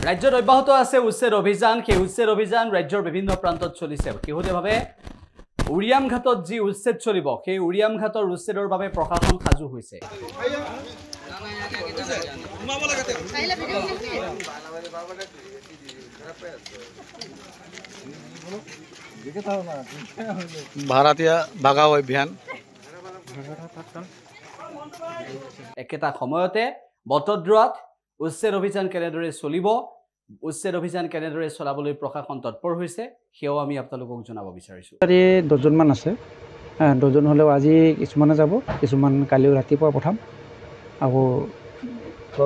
ৰাজ্যত অব্যাহত আছে উচ্ছেদ অভিযান সেই উচ্ছেদ অভিযান ৰাজ্যৰ বিভিন্ন প্ৰান্তত চলিছে কিহতেভাৱে উৰিয়াম ঘাটত যি উচ্ছেদ চলিব সেই উৰিয়াম ঘাটৰ উচ্ছেদৰ বাবে প্ৰশাসন সাজু হৈছে ভাড়াতীয়া বাগাও অভিযান একেটা সময়তে বটদ্ৰাত উচ্ছেদ অভিযান কেনেদৰে চলিব উচ্ছেদ অভিযান কেনেদৰে চলাবলৈ প্ৰশাসন তৎপৰ হৈছে সেও আমি আপোনালোকক জনাব বিচাৰিছো দহজনমান আছে দহজন হ'লেও আজি কিছুমানে যাব কিছুমান কালিও ৰাতিপুৱা পঠাম আকৌ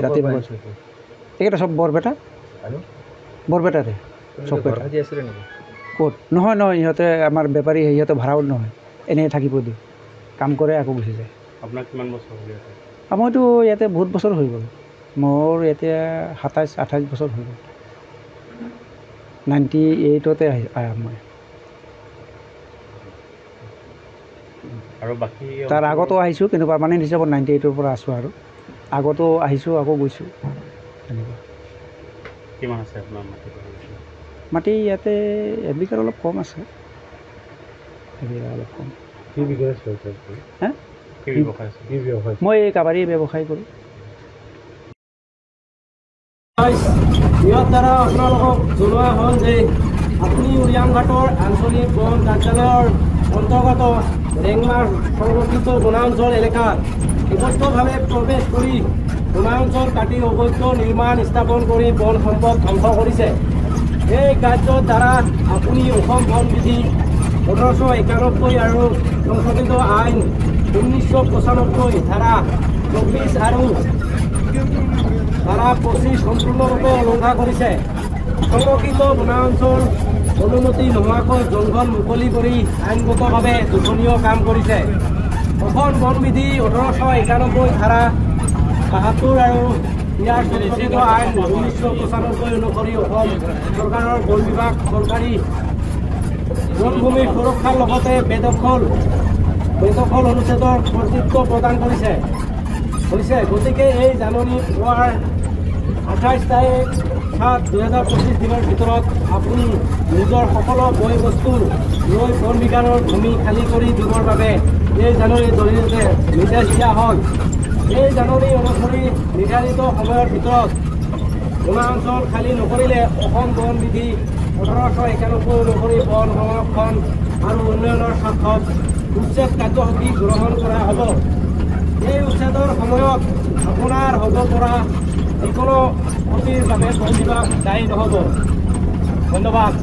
ৰাতিপুৱা এইকেইটা চব বৰপেটাৰে চব ক'ত নহয় ইহঁতে আমাৰ বেপাৰী সিহঁতে ভাড়াও নহয় এনেই থাকিব দিয়ে কাম কৰে আকৌ গুচি যায় আপোনাৰ কিমান বছৰ হৈ আছে মইতো ইয়াতে বহুত বছৰ হৈ গ'ল মোৰ এতিয়া 27-28 বছৰ হৈ গ'ল 98তে আয়া মই আৰু বাকী তাৰ আগতো আহিছোঁ কিন্তু পাৰ্মানেণ্ট হিচাপত 98ৰ পৰা আছোঁ আৰু আগতো আহিছোঁ আকৌ গৈছোঁ তেনেকুৱা কিমান আছে আপোনাৰ মাটি ইয়াতে এবিঘাৰ অলপ কম আছে এবিঘা অলপ কম কি ব্যৱসায় হা কি ব্যৱসায় মই কাবাৰী ব্যৱসায় কৰোঁ ইয়াৰ দ্বাৰা আপোনালোকক জনোৱা হ'ল যে আপুনি উৰিয়াম ঘাটৰ আঞ্চলিক বন কাৰ্যালয়ৰ অন্তৰ্গত ৰেংমাৰ সংৰক্ষিত বনাঞ্চল এলেকাত অবৈধভাৱে প্ৰৱেশ কৰি বনাঞ্চল কাটি অবৈধ নিৰ্মাণ স্থাপন কৰি বন সম্পদ ধ্বংস কৰিছে এই কাৰ্যৰ দ্বাৰা আপুনি অসম বন বিধি 1891 আৰু সংশোধিত আইন 1995 ধাৰা 24 আৰু ধাৰা 25 সম্পূৰ্ণৰূপে উলংঘা কৰিছে সংৰক্ষিত বনাঞ্চল অনুমতি নোহোৱাকৈ জংঘল মুকলি কৰি আইনগতভাৱে দূষণীয় কাম কৰিছে অসম বন বিধি 1891 ধাৰা 72 আৰু ইয়াৰ সংশোধিত আইন 1995 অনুসৰি অসম চৰকাৰৰ বন বিভাগ চৰকাৰী বনভূমিৰ সুৰক্ষাৰ লগতে বেদখল অনুচ্ছেদৰ কৰ্তৃত্ব প্ৰদান কৰিছে গতিকে এই জাননী পোৱাৰ 28 তাৰিখ 7/2025 দিনৰ ভিতৰত আপুনি নিজৰ সকলো বয় বস্তু লৈ বন বিজ্ঞানৰ ভূমি খালী কৰি দিবৰ বাবে এই জাননীৰ জৰিয়তে নিৰ্দেশ দিয়া হ'ল এই জাননী অনুসৰি নিৰ্ধাৰিত সময়ৰ ভিতৰত বনাঞ্চল খালী নকৰিলে অসম বন বিধি 1891 অনুসৰি বন সংৰক্ষণ আৰু উন্নয়নৰ স্বাৰ্থত উচ্ছেদ কাৰ্যসূচী গ্ৰহণ কৰা হ'ব এই উচ্ছেদৰ সময়ত আপোনাৰ হ'ব পৰা যিকোনো ক্ষতিৰ বাবে বন বিভাগ দায়ী নহ'ব ধন্যবাদ।